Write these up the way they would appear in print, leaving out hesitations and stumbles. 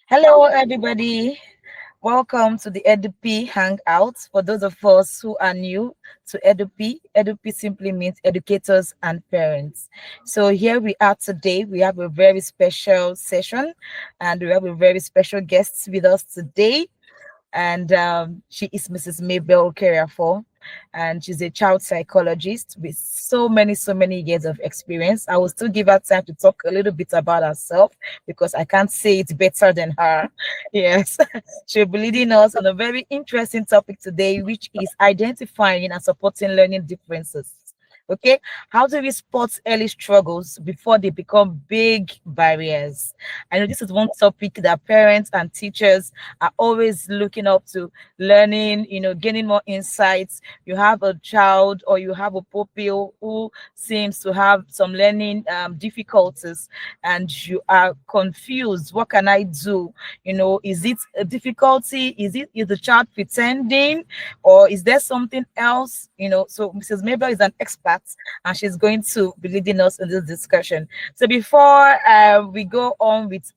Hello, everybody. Welcome to the EduP Hangout. For those of us who are new to EduP simply means educators and parents. So here we are today. We have a very special session, and we have a very special guest with us today. And she is Mrs. Mabel Okereafor, and she's a child psychologist with so many years of experience. I will still give her time to talk a little bit about herself because I can't say it better than her. Yes, she'll be leading us on a very interesting topic today, which is identifying and supporting learning differences. Okay, how do we spot early struggles before they become big barriers? I know this is one topic that parents and teachers are always looking up to, learning, gaining more insights. You have a child or you have a pupil who seems to have some learning difficulties, and you are confused. What can I do? Is it a difficulty? Is the child pretending, or is there something else? So Mrs. Mabel is an expert, and she's going to be leading us in this discussion. So before we go on with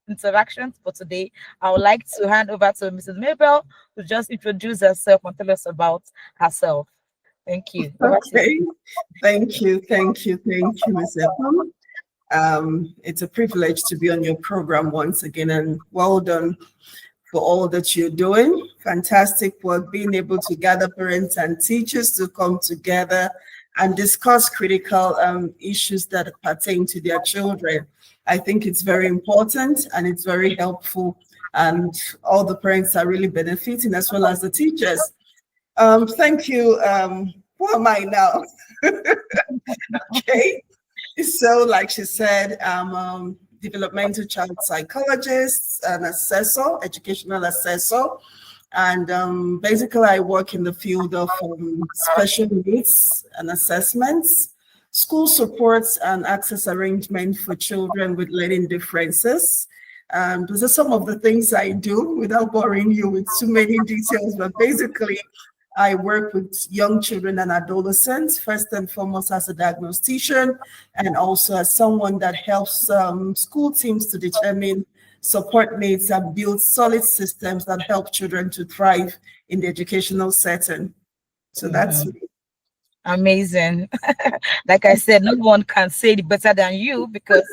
interactions for today, I would like to hand over to Mrs. Mabel to just introduce herself and tell us about herself. Thank you. Okay. Thank you, Ms. Epom. It's a privilege to be on your program once again, and well done for all that you're doing. Fantastic work, being able to gather parents and teachers to come together and discuss critical issues that pertain to their children. I think it's very important and it's very helpful, and all the parents are really benefiting as well as the teachers. Thank you. Who am I now? Okay. So, like she said, I'm a developmental child psychologist, an assessor, educational assessor. And basically, I work in the field of special needs and assessments, school supports, and access arrangement for children with learning differences. Those are some of the things I do without boring you with too many details, but basically, I work with young children and adolescents, first and foremost as a diagnostician, and also as someone that helps school teams to determine support needs and build solid systems that help children to thrive in the educational setting. So that's me. Amazing. Like I said, no one can say it better than you because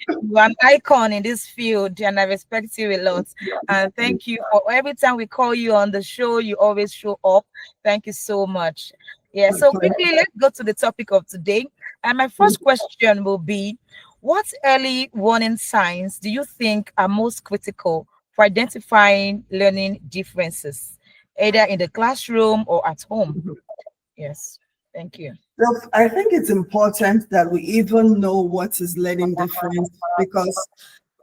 you're an icon in this field, and I respect you a lot. And thank you for every time we call you on the show, you always show up. Thank you so much. Yeah, so quickly, let's go to the topic of today. And my first question will be, what early warning signs do you think are most critical for identifying learning differences, either in the classroom or at home? Yes. Thank you. So I think it's important that we even know what is learning difference, because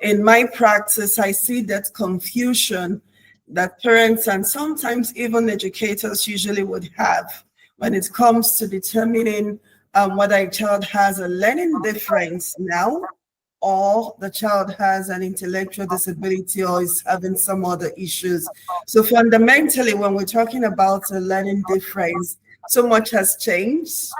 in my practice, I see that confusion that parents and sometimes even educators usually would have when it comes to determining whether a child has a learning difference now, or the child has an intellectual disability or is having some other issues. So fundamentally, when we're talking about a learning difference, so much has changed.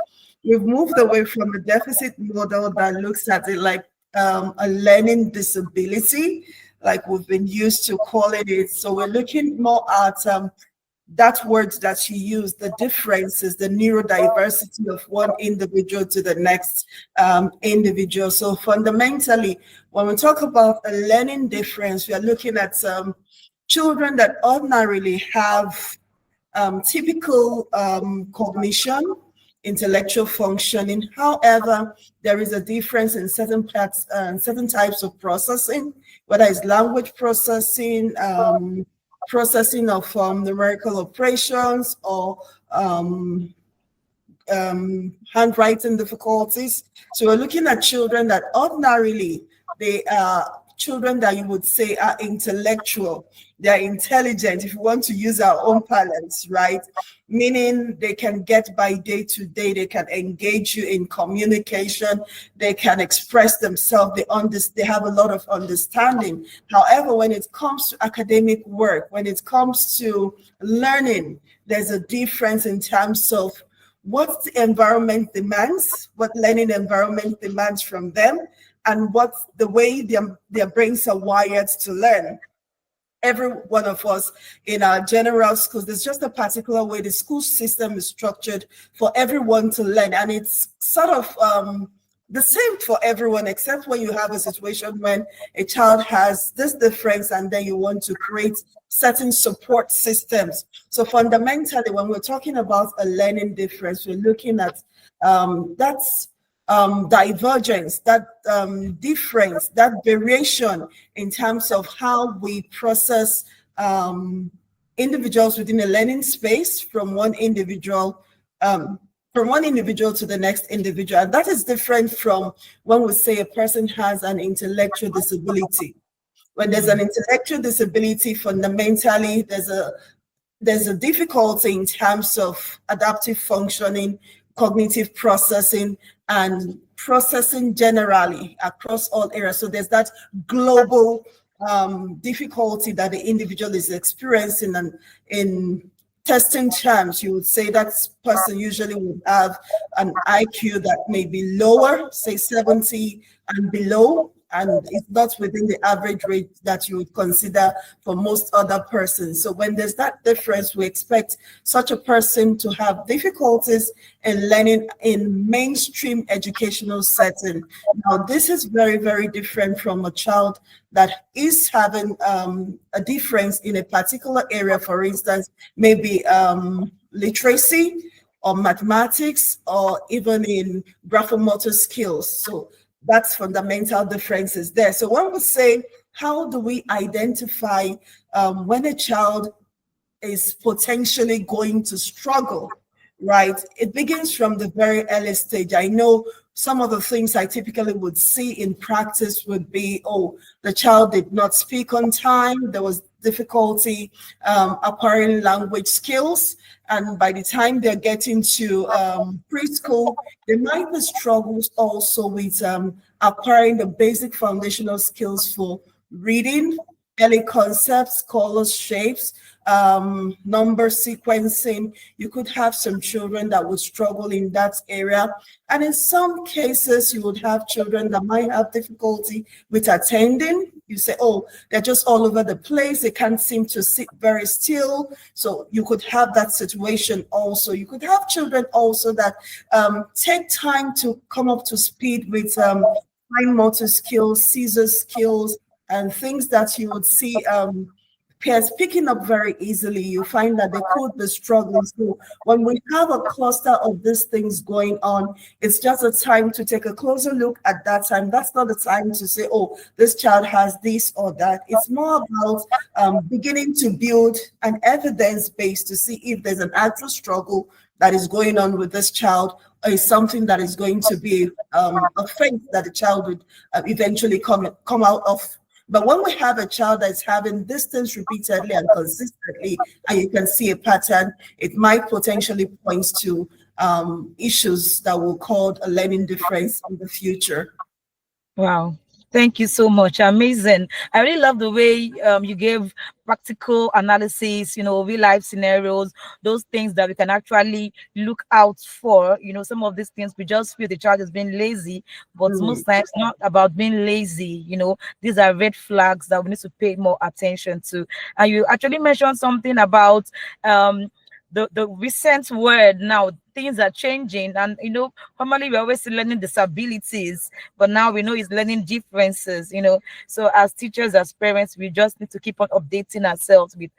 We've moved away from a deficit model that looks at it like a learning disability, like we've been used to calling it. So we're looking more at that word that she used, the differences, the neurodiversity of one individual to the next individual. So fundamentally, when we talk about a learning difference, we are looking at children that ordinarily have typical cognition, intellectual functioning. However, there is a difference in certain parts, certain types of processing, whether it's language processing, processing of numerical operations, or handwriting difficulties. So we're looking at children that ordinarily they are children that you would say are intellectual, they're intelligent, if you want to use our own parlance, right? Meaning they can get by day to day, they can engage you in communication, they can express themselves, they have a lot of understanding. However, when it comes to academic work, when it comes to learning, there's a difference in terms of what the environment demands, what learning environment demands from them, and what the way their brains are wired to learn. every one of us in our general schools. There's just a particular way the school system is structured for everyone to learn. And it's sort of the same for everyone, except when you have a situation when a child has this difference and then you want to create certain support systems. So fundamentally, when we're talking about a learning difference, we're looking at that's divergence, that difference, that variation in terms of how we process individuals within a learning space from one individual to the next individual. And that is different from when we say a person has an intellectual disability. When there's an intellectual disability, fundamentally, there's a difficulty in terms of adaptive functioning, cognitive processing, and processing generally across all areas. So there's that global difficulty that the individual is experiencing. And in testing terms, you would say that person usually would have an IQ that may be lower, say 70 and below, and it's not within the average rate that you would consider for most other persons. So when there's that difference, we expect such a person to have difficulties in learning in mainstream educational setting. Now, this is very, very different from a child that is having a difference in a particular area, for instance, maybe literacy or mathematics or even in graphomotor skills. So that's fundamental differences there. So when we say, how do we identify when a child is potentially going to struggle, right? It begins from the very early stage. I know some of the things I typically would see in practice would be, oh, the child did not speak on time. There was difficulty acquiring language skills. And by the time they're getting to preschool, there might be struggles also with acquiring the basic foundational skills for reading, early concepts, colors, shapes, number sequencing. You could have some children that would struggle in that area. And in some cases, you would have children that might have difficulty with attending. You say, oh, they're just all over the place. They can't seem to sit very still. So you could have that situation also. You could have children also that take time to come up to speed with fine motor skills, scissor skills, and things that you would see peers picking up very easily. You find that they could be struggling. So when we have a cluster of these things going on, it's just a time to take a closer look at that time. That's not the time to say, oh, this child has this or that. It's more about beginning to build an evidence base to see if there's an actual struggle that is going on with this child, or is something that is going to be a phase that the child would eventually come out of. But when we have a child that's having distance repeatedly and consistently, and you can see a pattern, it might potentially point to issues that will cause a learning difference in the future. Wow. Thank you so much. Amazing. I really love the way you gave practical analysis, real life scenarios, those things that we can actually look out for. Some of these things we just feel the child is being lazy, but most times not about being lazy. These are red flags that we need to pay more attention to. And you actually mentioned something about the recent word now. Things are changing, and formerly we always learning disabilities, but now we know it's learning differences. So as teachers, as parents, we just need to keep on updating ourselves with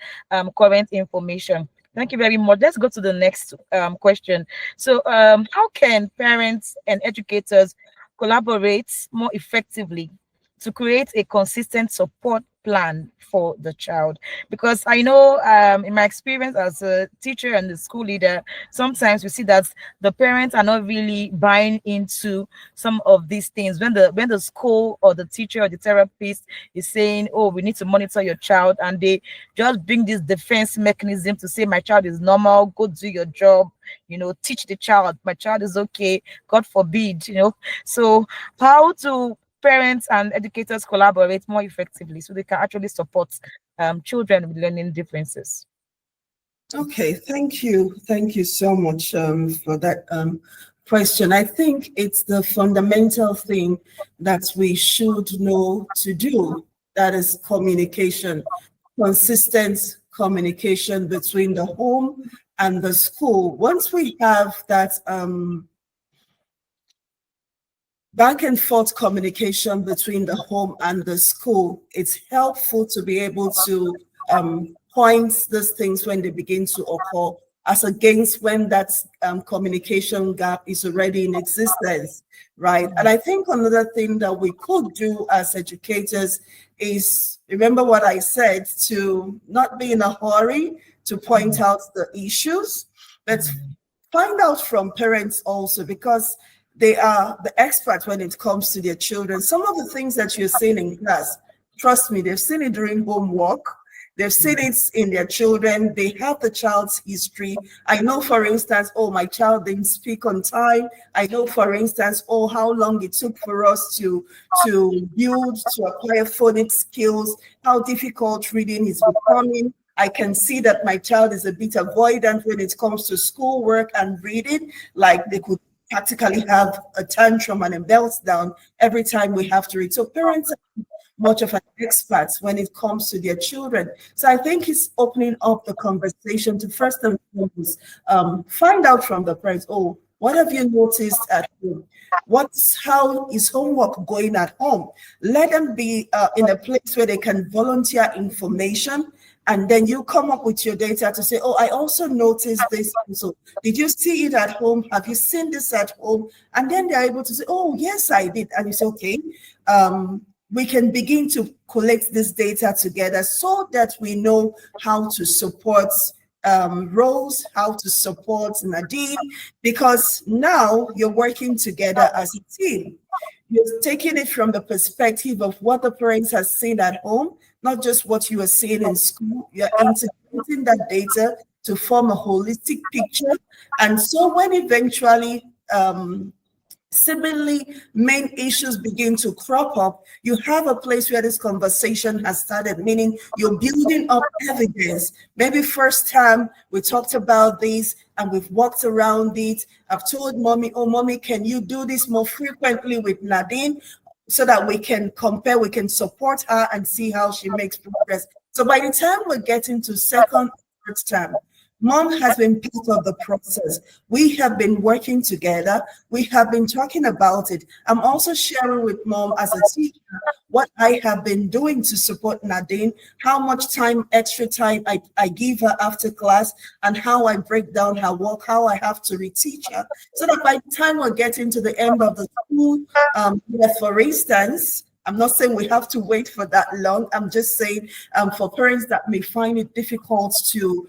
current information. Thank you very much. Let's go to the next question. So how can parents and educators collaborate more effectively to create a consistent support plan for the child? Because I know in my experience as a teacher and the school leader, sometimes we see that the parents are not really buying into some of these things. When the school or the teacher or the therapist is saying, oh, we need to monitor your child, and they just bring this defense mechanism to say, my child is normal, go do your job, teach the child, my child is okay, God forbid. So how to parents and educators collaborate more effectively so they can actually support children with learning differences? Okay, thank you. Thank you so much for that question. I think it's the fundamental thing that we should know to do, that is communication. consistent communication between the home and the school. Once we have that back and forth communication between the home and the school, it's helpful to be able to point these things when they begin to occur, as against when that communication gap is already in existence, right? And I think another thing that we could do as educators is, remember what I said, to not be in a hurry to point out the issues, but find out from parents also, because they are the experts when it comes to their children. Some of the things that you're seeing in class, trust me, they've seen it during homework. They've seen it in their children. They have the child's history. I know, for instance, oh, my child didn't speak on time. I know, for instance, oh, how long it took for us to build, to acquire phonics skills, how difficult reading is becoming. I can see that my child is a bit avoidant when it comes to schoolwork and reading, like they could practically have a tantrum and a meltdown every time we have to read. So parents are much of an expert when it comes to their children. So I think it's opening up the conversation to first and foremost find out from the parents, oh, what have you noticed at home? How is homework going at home? Let them be in a place where they can volunteer information, and then you come up with your data to say, oh, I also noticed this. So did you see it at home? Have you seen this at home? And then they're able to say, oh, yes, I did. And you say, okay, we can begin to collect this data together so that we know how to support Rose, how to support Nadine, because now you're working together as a team. You're taking it from the perspective of what the parents have seen at home, not just what you are seeing in school. You're integrating that data to form a holistic picture. And so when eventually similarly main issues begin to crop up, you have a place where this conversation has started, meaning you're building up evidence. Maybe first time we talked about this and we've walked around it. I've told mommy, oh, mommy, can you do this more frequently with Nadine so that we can compare, we can support her and see how she makes progress. So by the time we're getting to second, third term, Mom has been part of the process. We have been working together. We have been talking about it. I'm also sharing with Mom as a teacher what I have been doing to support Nadine, how much time, extra time I give her after class, and how I break down her work, how I have to reteach her. So that by the time we're getting to the end of the school, for instance, I'm not saying we have to wait for that long. I'm just saying for parents that may find it difficult to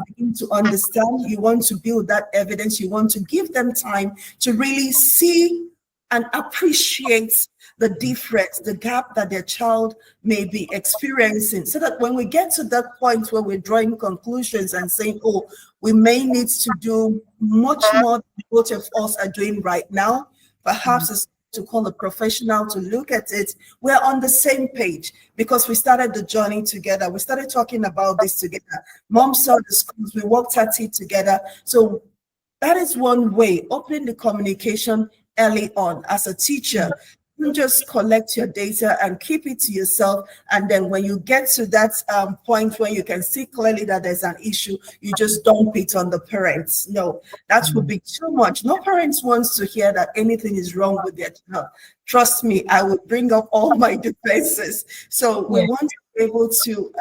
begin to understand, you want to build that evidence, you want to give them time to really see and appreciate the difference, the gap that their child may be experiencing, so that when we get to that point where we're drawing conclusions and saying, oh, we may need to do much more than both of us are doing right now, perhaps it's to call a professional to look at it, we're on the same page because we started the journey together. We started talking about this together. Mom saw the schools, we walked at it together. So that is one way, opening the communication early on as a teacher. You just collect your data and keep it to yourself. And then when you get to that point where you can see clearly that there's an issue, you just dump it on the parents. No, that would be too much. No parents wants to hear that anything is wrong with their child. Trust me, I would bring up all my defenses. So we want to be able to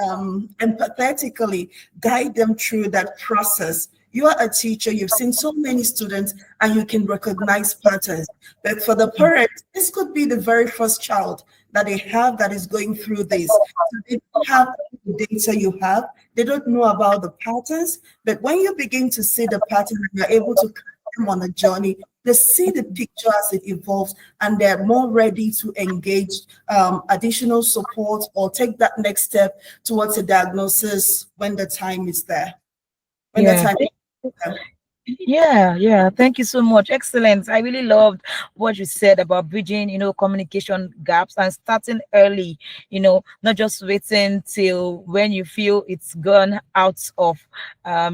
empathetically guide them through that process. You are a teacher, you've seen so many students, and you can recognize patterns. But for the parents, this could be the very first child that they have that is going through this. So they don't have the data you have, they don't know about the patterns, but when you begin to see the pattern and you're able to carry them on a journey, they see the picture as it evolves, and they're more ready to engage additional support or take that next step towards a diagnosis when the time is there. When the time is there. Yeah. Thank you so much. Excellent. I really loved what you said about bridging, communication gaps and starting early, not just waiting till when you feel it's gone out of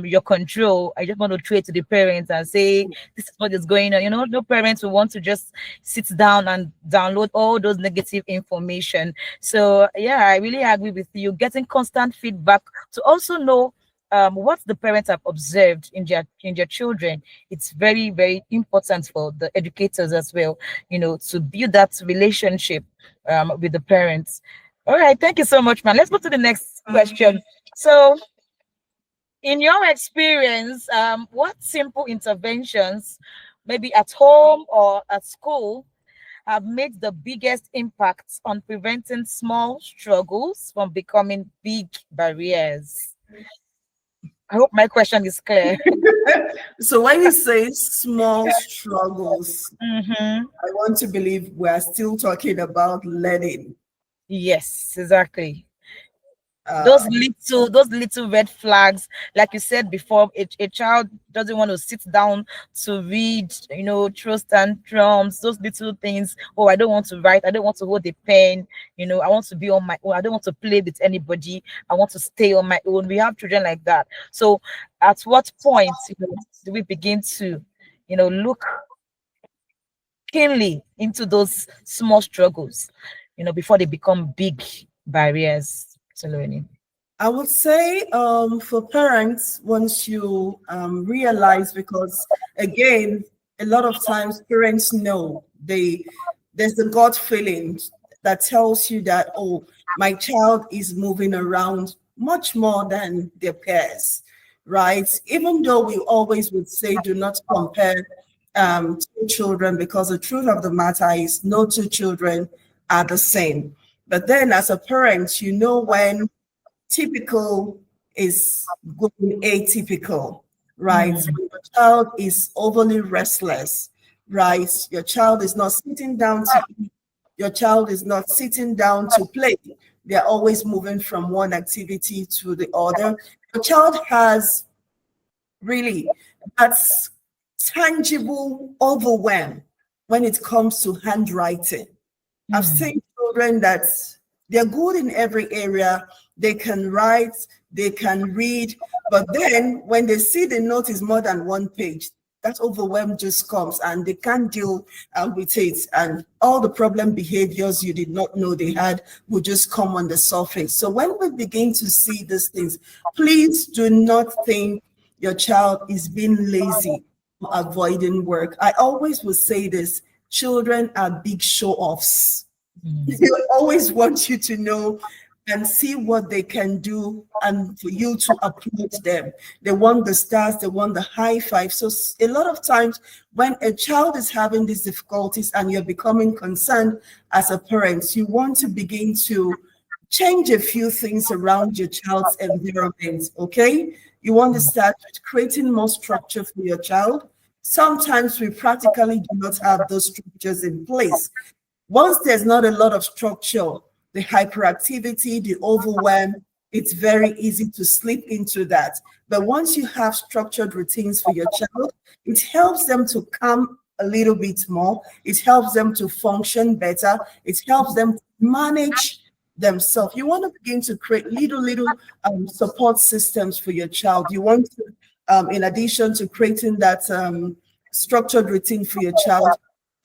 your control. I just want to trade to the parents and say, this is what is going on. No parents will want to just sit down and download all those negative information. So, yeah, I really agree with you. Getting constant feedback to also know what the parents have observed in their children. It's very, very important for the educators as well, to build that relationship with the parents. All right, thank you so much, man. Let's go to the next question. So, in your experience, what simple interventions, maybe at home or at school, have made the biggest impacts on preventing small struggles from becoming big barriers? I hope my question is clear. So when you say small struggles, Mm-hmm. I want to believe we're still talking about learning. Yes, exactly. Those Um, little, those little red flags, like you said before, a child doesn't want to sit down to read, trust and drums, those little things. Oh, I don't want to write, I don't want to hold a pen, I want to be on my own, I don't want to play with anybody, I want to stay on my own. We have children like that. So at what point, do we begin to, look keenly into those small struggles, before they become big barriers to learning. I would say for parents, once you realize, because again, a lot of times parents know there's the gut feeling that tells you that, oh, my child is moving around much more than their peers, right? Even though we always would say do not compare two children, because the truth of the matter is no two children are the same. But then as a parent, you know when typical is going atypical, right? Mm, When your child is overly restless, right? Your child is not sitting down to eat. Your child is not sitting down to play. They're always moving from one activity to the other. Your child has really that's tangible overwhelm when it comes to handwriting. I've mm, seen children that they're good in every area. They can write, they can read, but then when they see the note is more than one page, that overwhelm just comes and they can't deal with it. And all the problem behaviors you did not know they had will just come on the surface. So when we begin to see these things, please do not think your child is being lazy or avoiding work. I always will say this: children are big show offs. mm, They always want you to know and see what they can do and for you to applaud them. They want the stars, they want the high five. So a lot of times when a child is having these difficulties and you're becoming concerned as a parent, you want to begin to change a few things around your child's environment, okay? You want to mm, start with creating more structure for your child. Sometimes we practically do not have those structures in place. Once there's not a lot of structure, the hyperactivity, the overwhelm, it's very easy to slip into that. But once you have structured routines for your child, it helps them to calm a little bit more. It helps them to function better. It helps them to manage themselves. You want to begin to create little support systems for your child. You want to, in addition to creating that structured routine for your child,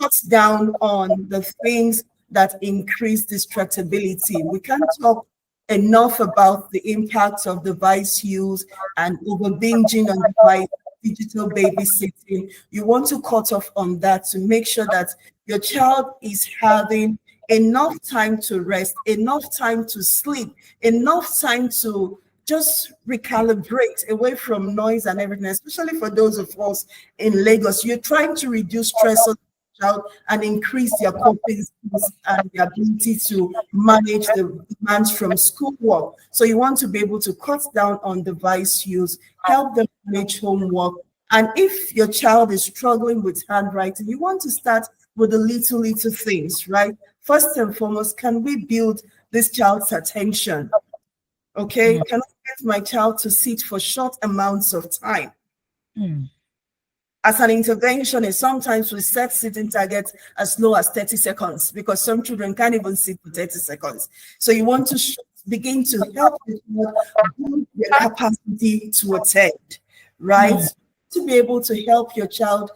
cut down on the things that increase distractibility. We can't talk enough about the impact of device use and over binging on device, digital babysitting. You want to cut off on that to make sure that your child is having enough time to rest, enough time to sleep, enough time to just recalibrate away from noise and everything, especially for those of us in Lagos. You're trying to reduce stress on the child and increase their coping skills and the ability to manage the demands from schoolwork. So you want to be able to cut down on device use, help them manage homework. And if your child is struggling with handwriting, you want to start with the little things, right? First and foremost, can we build this child's attention? Okay, mm, can I get my child to sit for short amounts of time? mm. as an intervention is sometimes we set sitting targets as low as 30 seconds because some children can't even sit for 30 seconds. So you want to begin to help the child build their capacity to attend, right? To be able to help your child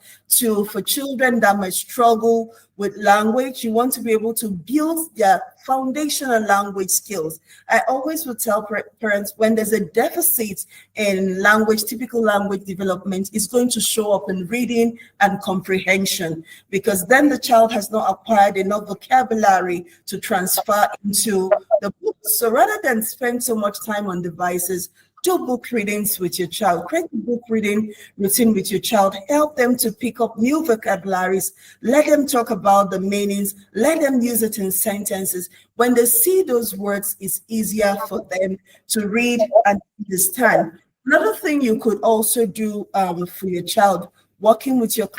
for children that might struggle with language, you want to be able to build their foundational language skills. I always would tell parents when there's a deficit in language, typical language development is going to show up in reading and comprehension, because then the child has not acquired enough vocabulary to transfer into the book. So rather than spend so much time on devices, do book readings with your child. Create a book reading routine with your child. Help them to pick up new vocabularies. Let them talk about the meanings. Let them use it in sentences. When they see those words, it's easier for them to read and understand. Another thing you could also do for your child, working with your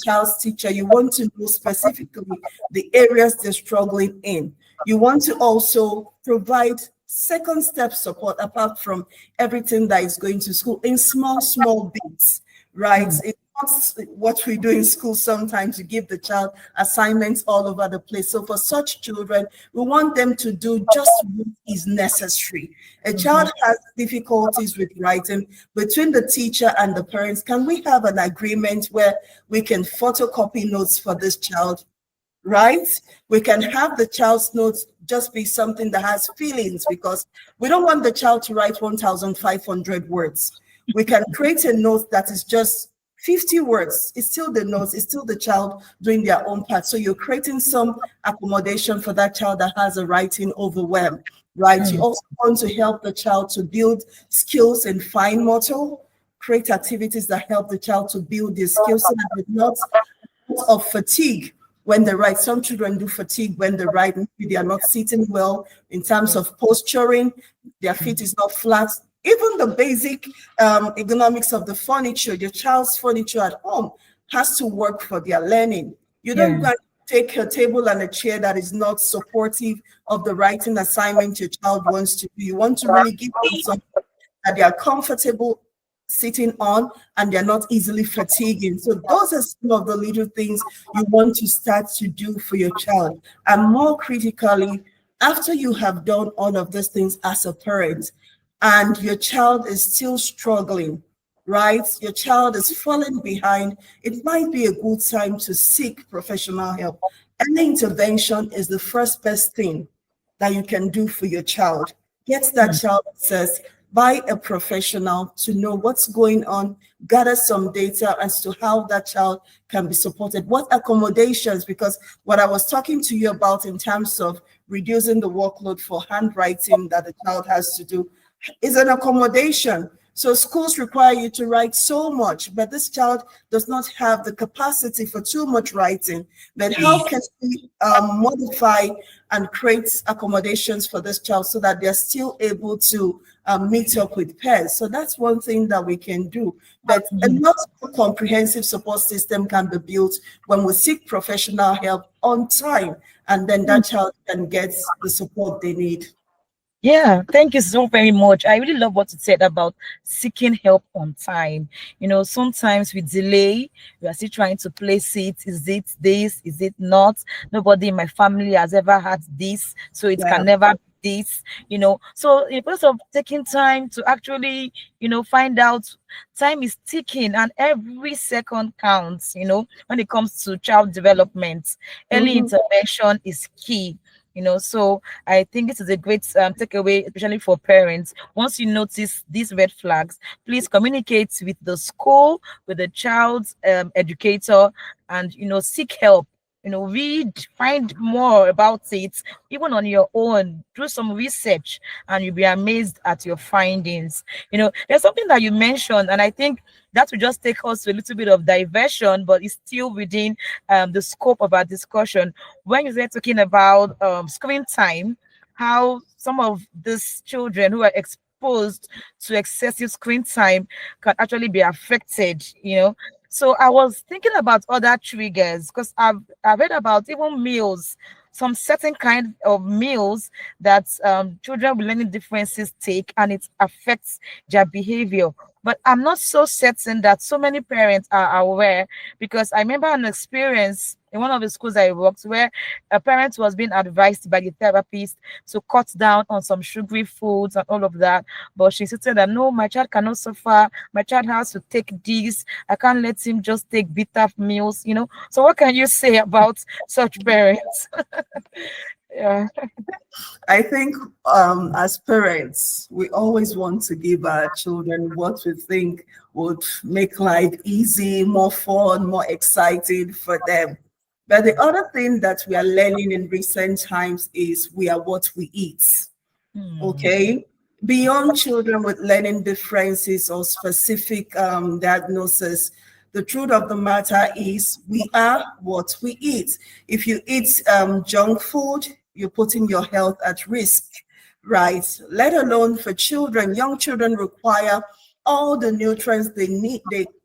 child's teacher, you want to know specifically the areas they're struggling in. You want to also provide second step support apart from everything that is going to school in small bits, right? It's not what we do in school sometimes. You give the child assignments all over the place. So for such children, we want them to do just what is necessary. A child has difficulties with writing. Between the teacher and the parents, can we have an agreement where we can photocopy notes for this child? Right? We can have the child's notes just be something that has feelings, because we don't want the child to write 1,500 words. We can create a note that is just 50 words. It's still the notes, it's still the child doing their own part. So you're creating some accommodation for that child that has a writing overwhelm, right? You also want to help the child to build skills in fine motor, create activities that help the child to build their skills so that they're not of fatigue when they write. Some children do fatigue when they write. Maybe they are not sitting well in terms of posturing. Their feet is not flat. Even the basic ergonomics of the furniture, your child's furniture at home has to work for their learning. You don't go and take a table and a chair that is not supportive of the writing assignment your child wants to do. You want to really give them something that they are comfortable sitting on and they're not easily fatiguing. So those are some of the little things you want to start to do for your child. And more critically, after you have done all of these things as a parent and your child is still struggling, right? Your child is falling behind, it might be a good time to seek professional help. Any intervention is the first best thing that you can do for your child. Get that child access by a professional to know what's going on, gather some data as to how that child can be supported, what accommodations, because what I was talking to you about in terms of reducing the workload for handwriting that the child has to do is an accommodation. So schools require you to write so much, but this child does not have the capacity for too much writing. But how can we modify and create accommodations for this child so that they're still able to meet up with peers? So that's one thing that we can do. But a not comprehensive support system can be built when we seek professional help on time, and then that child can get the support they need. Yeah, thank you so very much. I really love what you said about seeking help on time. Sometimes we delay, we are still trying to place it. Is it this? Is it not? Nobody in my family has ever had this, so it Yeah. can never be this. So in place of taking time to actually, find out, time is ticking and every second counts, when it comes to child development. Early Mhm. intervention is key. So I think this is a great takeaway, especially for parents. Once you notice these red flags, please communicate with the school, with the child's educator, and seek help. Read, find more about it, even on your own. Do some research, and you'll be amazed at your findings. There's something that you mentioned, and I think that will just take us to a little bit of diversion, but it's still within the scope of our discussion. When you start talking about screen time, how some of these children who are exposed to excessive screen time can actually be affected. So I was thinking about other triggers, because I've read about even meals. some certain kind of meals that children with learning differences take, and it affects their behavior. But I'm not so certain that so many parents are aware, because I remember an experience in one of the schools I worked where a parent was being advised by the therapist to cut down on some sugary foods and all of that. But she said that no, my child cannot suffer. My child has to take this. I can't let him just take bitter meals. So what can you say about such parents? Yeah. I think as parents, we always want to give our children what we think would make life easy, more fun, more exciting for them. But the other thing that we are learning in recent times is we are what we eat. Hmm. Okay, beyond children with learning differences or specific diagnosis, the truth of the matter is we are what we eat. If you eat junk food, you're putting your health at risk, right? Let alone for children. Young children require all the nutrients they need,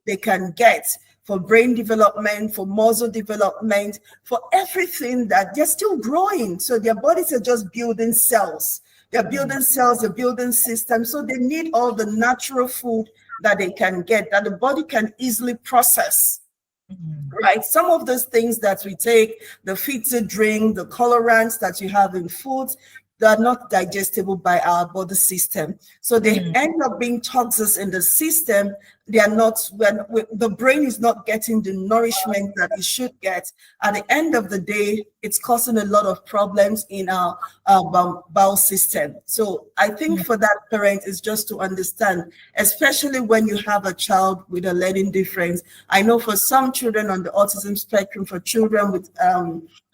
they can get for brain development, for muscle development, for everything that they're still growing. So their bodies are just building cells. They're building cells, they're building systems. So they need all the natural food that they can get, that the body can easily process. Hmm. Right? Some of those things that we take, the fizzy drink, the colorants that you have in foods, they're not digestible by our body system. So they Hmm. end up being toxins in the system. They are not, when the brain is not getting the nourishment that it should get. At the end of the day, it's causing a lot of problems in our bowel system. So I think for that parent is just to understand, especially when you have a child with a learning difference. I know for some children on the autism spectrum, for children with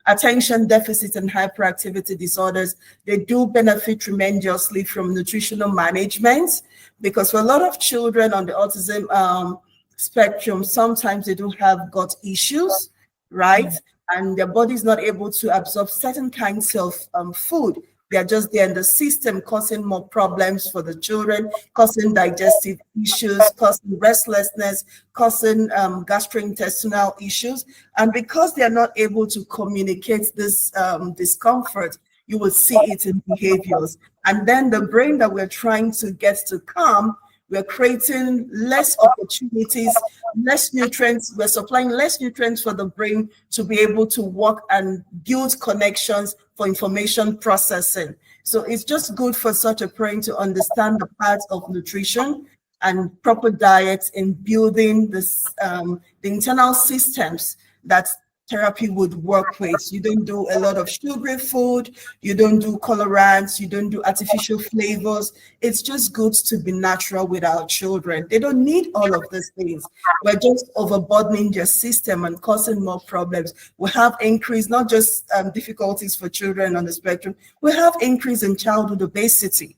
attention deficit and hyperactivity disorders, they do benefit tremendously from nutritional management, because for a lot of children on the autism spectrum, sometimes they do have gut issues, right? And their body is not able to absorb certain kinds of food. They are just there in the system, causing more problems for the children, causing digestive issues, causing restlessness, causing gastrointestinal issues. And because they are not able to communicate this discomfort, you will see it in behaviors. And then the brain that we're trying to get to calm, we're creating less opportunities, less nutrients. We're supplying less nutrients for the brain to be able to work and build connections for information processing. So it's just good for such a parent to understand the parts of nutrition and proper diet in building the internal systems that therapy would work with. You don't do a lot of sugary food, you don't do colorants, you don't do artificial flavors. It's just good to be natural with our children. They don't need all of these things. We're just overburdening their system and causing more problems. We have increase, not just difficulties for children on the spectrum, we have increase in childhood obesity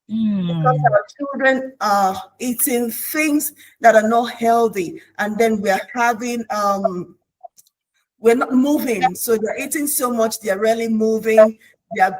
because Hmm. our children are eating things that are not healthy, and then we're not moving. So they're eating so much, they're really moving. They're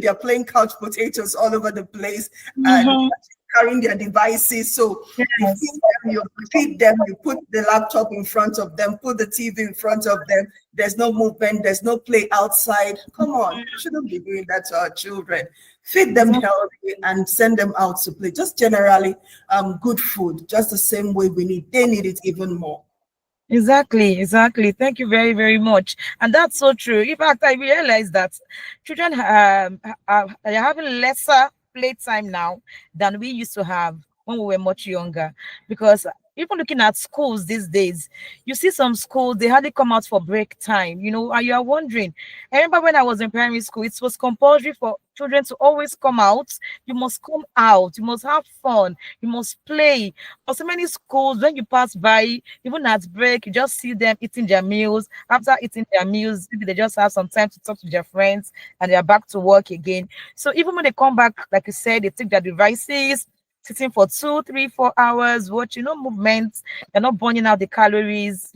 they're playing couch potatoes all over the place and Mhm. carrying their devices. So Yes. you feed them, you put the laptop in front of them, put the TV in front of them. There's no movement, there's no play outside. Come on, we shouldn't be doing that to our children. Feed them Exactly. healthy and send them out to play. Just generally, good food, just the same way they need it even more. Exactly. Thank you very, very much. And that's so true. In fact, I realized that children are having lesser playtime now than we used to have when we were much younger. Because even looking at schools these days, you see some schools, they hardly come out for break time, and you are wondering. I remember when I was in primary school, it was compulsory for children to always come out. You must come out, you must have fun, you must play. For so many schools, when you pass by, even at break, you just see them eating their meals. After eating their meals, maybe they just have some time to talk to their friends and they are back to work again. So even when they come back, like you said, they take their devices, sitting for 2, 3, 4 hours, watching no movement, they're not burning out the calories.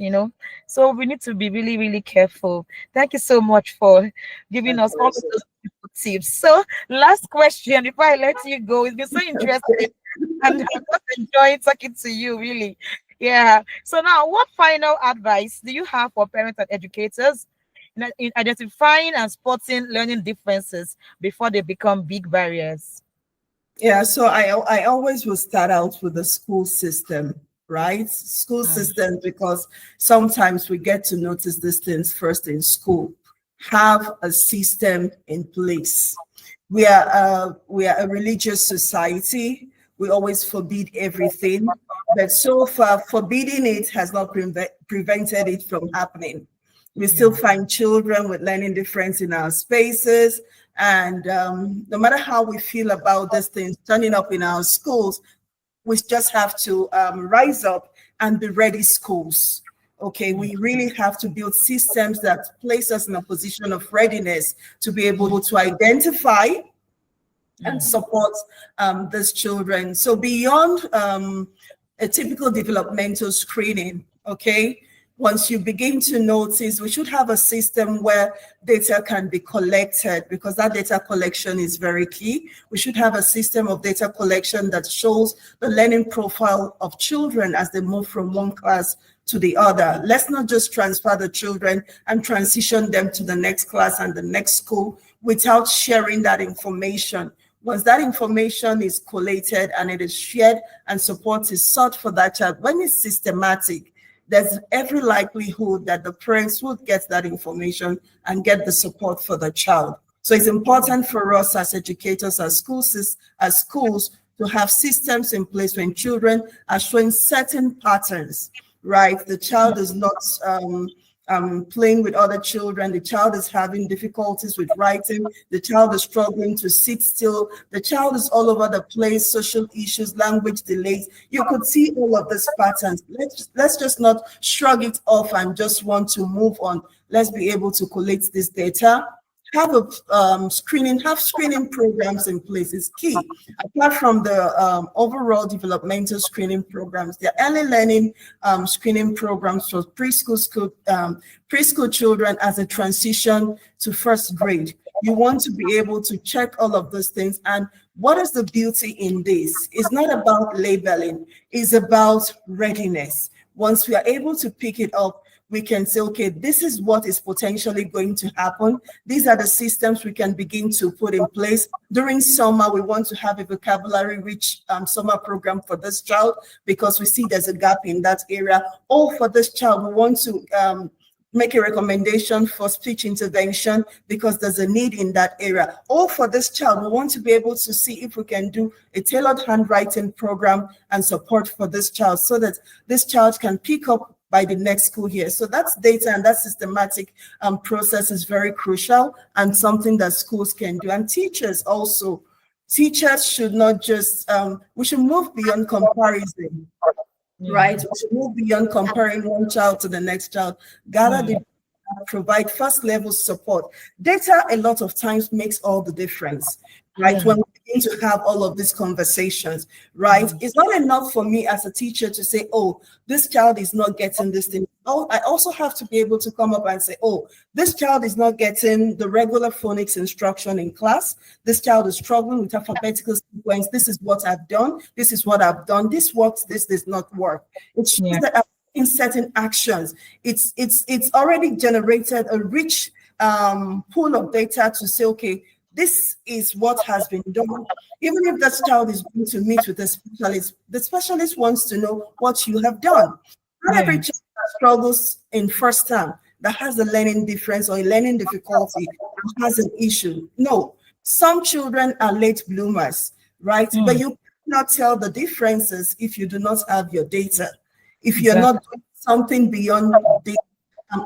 So we need to be really, really careful. Thank you so much for giving My us all of pleasure. those beautiful tips. So last question before I let you go. It's been so interesting and I'm just enjoying talking to you, really. Yeah. So now, what final advice do you have for parents and educators in identifying and spotting learning differences before they become big barriers? Yeah, so I always will start out with the school system, right? School Mm, system, because sometimes we get to notice these things first in school. Have a system in place. We are a religious society. We always forbid everything, but so far forbidding it has not prevented it from happening. We still yeah. find children with learning difference in our spaces. And no matter how we feel about these things turning up in our schools, we just have to rise up and be ready schools. Okay, Mm, we really have to build systems that place us in a position of readiness to be able to identify and mm, support these children. So beyond a typical developmental screening, okay, once you begin to notice, we should have a system where data can be collected, because that data collection is very key. We should have a system of data collection that shows the learning profile of children as they move from one class to the other. Let's not just transfer the children and transition them to the next class and the next school without sharing that information. Once that information is collated and it is shared and support is sought for that child, when it's systematic, there's every likelihood that the parents would get that information and get the support for the child. So it's important for us as educators, as schools, to have systems in place when children are showing certain patterns, right? The child is not playing with other children. The child is having difficulties with writing. The child is struggling to sit still. The child is all over the place, social issues, language delays. You could see all of these patterns. Let's just not shrug it off and just want to move on. Let's be able to collect this data. Have screening programs in place is key. Apart from the overall developmental screening programs, the early learning screening programs for preschool children as a transition to first grade. You want to be able to check all of those things. And what is the beauty in this? It's not about labeling, it's about readiness. Once we are able to pick it up, we can say, okay, this is what is potentially going to happen. These are the systems we can begin to put in place. During summer, we want to have a vocabulary-rich summer program for this child because we see there's a gap in that area. Or for this child, we want to make a recommendation for speech intervention because there's a need in that area. Or for this child, we want to be able to see if we can do a tailored handwriting program and support for this child so that this child can pick up by the next school year. So that's data, and that systematic process is very crucial and something that schools can do. And teachers also. Teachers should not just, we should move beyond comparison, yeah. right? We should move beyond comparing one child to the next child. Gather the provide first level support. Data a lot of times makes all the difference, right? Yeah. When we begin to have all of these conversations, right? It's not enough for me as a teacher to say, oh, this child is not getting this thing. Oh, I also have to be able to come up and say, oh, this child is not getting the regular phonics instruction in class. This child is struggling with alphabetical sequence. This is what I've done. This is what I've done. This works. This does not work. It shows Yeah. that in certain actions, it's already generated a rich pool of data to say, okay, this is what has been done. Even if that child is going to meet with the specialist wants to know what you have done. Not every Yeah. child that struggles in first term, that has a learning difference or a learning difficulty, has an issue. No, some children are late bloomers, right? But you cannot tell the differences if you do not have your data. If you're Exactly. not doing something beyond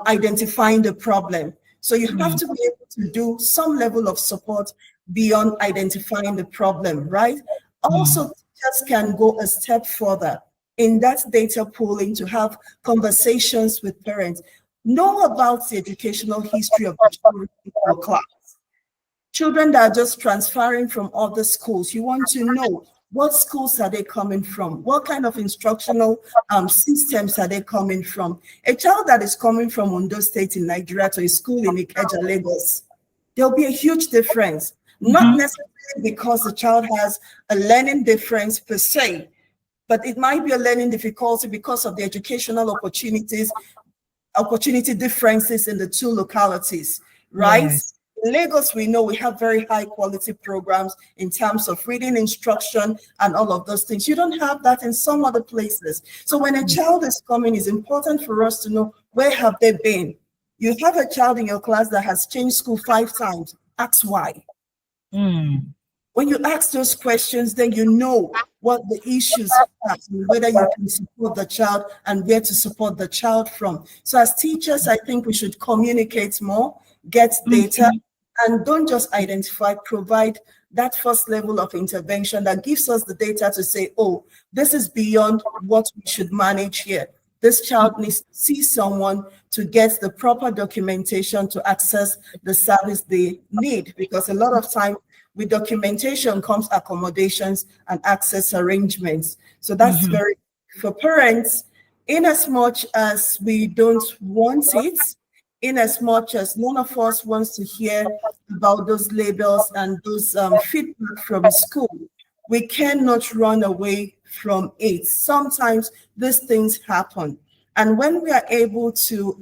identifying the problem. So you have to be able to do some level of support beyond identifying the problem, right? Also, teachers can go a step further in that data pooling to have conversations with parents. Know about the educational history of the children in your class. Children that are just transferring from other schools, you want to know what schools are they coming from? What kind of instructional systems are they coming from? A child that is coming from Ondo State in Nigeria to a school in Ikeja, Lagos, there'll be a huge difference. Not necessarily because the child has a learning difference per se, but it might be a learning difficulty because of the educational opportunities opportunity differences in the two localities, right? Yes. In Lagos, we know we have very high quality programs in terms of reading instruction and all of those things. You don't have that in some other places. So when a child is coming, it's important for us to know, where have they been? You have a child in your class that has changed school 5 times. Ask why. Mm. When you ask those questions, then you know what the issues are, and whether you can support the child and where to support the child from. So as teachers, I think we should communicate more, get data, Mhm. and don't just identify, provide that first level of intervention that gives us the data to say, oh, this is beyond what we should manage here. This child needs to see someone to get the proper documentation to access the service they need, because a lot of time with documentation comes accommodations and access arrangements. So that's Mhm. very, for parents, in as much as we don't want it, in as much as none of us wants to hear about those labels and those feedback from school, we cannot run away from it. Sometimes these things happen. And when we are able to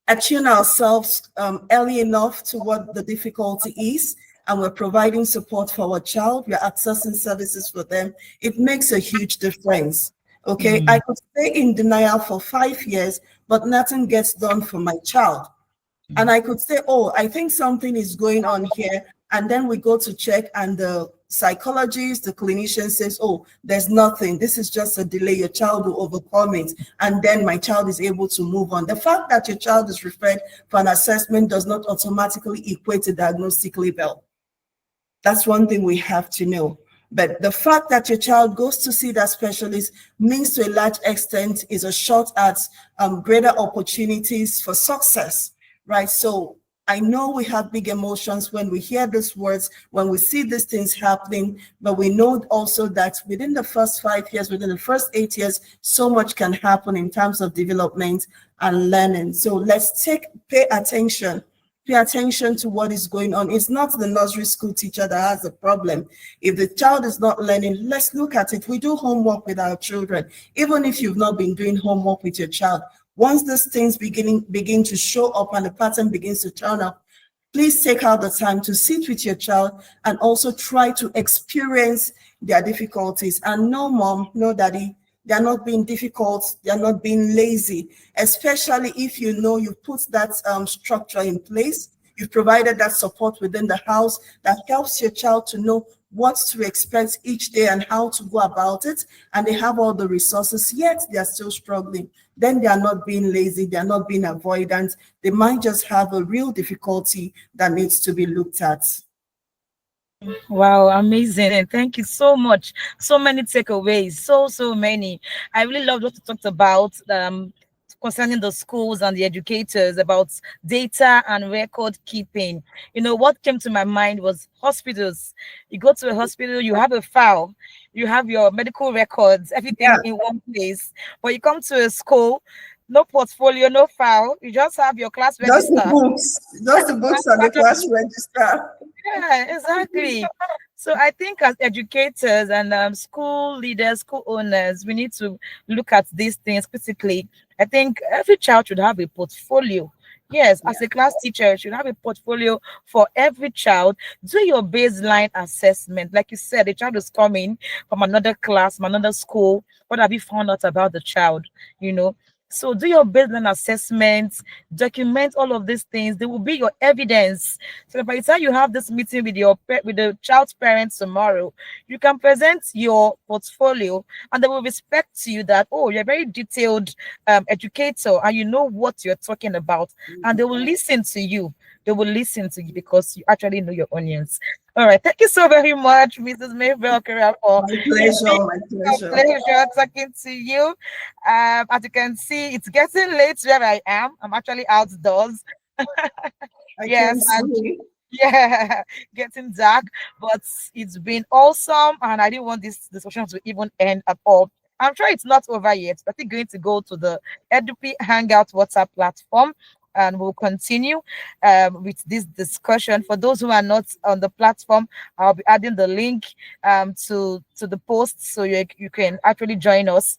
attune ourselves early enough to what the difficulty is, and we're providing support for our child, we're accessing services for them, it makes a huge difference. Okay, I Mm. could stay in denial for 5 years, but nothing gets done for my child. And I could say, oh, I think something is going on here. And then we go to check, and the psychologist, the clinician says, oh, there's nothing. This is just a delay. Your child will overcome it. And then my child is able to move on. The fact that your child is referred for an assessment does not automatically equate to diagnostic label. That's one thing we have to know. But the fact that your child goes to see that specialist means to a large extent is a shot at greater opportunities for success, right? So I know we have big emotions when we hear these words, when we see these things happening, but we know also that within the first 5 years, within the first 8 years, so much can happen in terms of development and learning. So let's pay attention to what is going on. It's not the nursery school teacher that has a problem. If the child is not learning, let's look at it. We do homework with our children. Even if you've not been doing homework with your child, once these things begin to show up and the pattern begins to turn up, please take out the time to sit with your child and also try to experience their difficulties. And no, mom, no, daddy, they're not being difficult, they're not being lazy, especially if you know you put that structure in place, you've provided that support within the house that helps your child to know what to expect each day and how to go about it, and they have all the resources, yet they're still struggling. Then they are not being lazy, they're not being avoidant, they might just have a real difficulty that needs to be looked at. Wow, amazing. And thank you so much. So many takeaways. So many. I really loved what you talked about concerning the schools and the educators about data and record keeping. You know, what came to my mind was hospitals. You go to a hospital, you have a file, you have your medical records, Yeah, everything in one place. But you come to a school, no portfolio, no file. You just have your class just the register. books, just the books on the class register. Yeah, exactly. So I think as educators and school leaders, school owners, we need to look at these things critically. I think every child should have a portfolio. Yes, Yeah. as a class teacher, you should have a portfolio for every child. Do your baseline assessment. Like you said, the child is coming from another class, from another school. What have you found out about the child? You know, so do your baseline assessments, document all of these things. They will be your evidence. So that by the time you have this meeting with with the child's parents tomorrow, you can present your portfolio, and they will respect you that, oh, you're a very detailed educator and you know what you're talking about, and they will listen to you. They will listen to you because you actually know your onions. All right, thank you so very much, Mrs. Mabel Okereafor. My It's been pleasure, my a pleasure. pleasure talking to you. As you can see, it's getting late where I am. I'm actually outdoors. I can Yes, and see. yeah, getting dark, but it's been awesome, and I didn't want this discussion to even end at all. I'm sure it's not over yet. But I'm going to go to the EduP Hangout WhatsApp platform, and we'll continue with this discussion. For those who are not on the platform, I'll be adding the link to the post so you can actually join us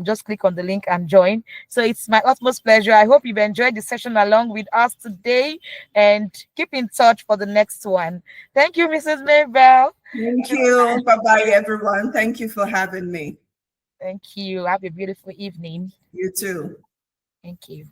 just click on the link and join. So it's my utmost pleasure. I hope you've enjoyed the session along with us today, and keep in touch for the next one. Thank you, Mrs. Mabel. Thank you. Bye bye, everyone. Thank you for having me. Thank you. Have a beautiful evening. You too. Thank you.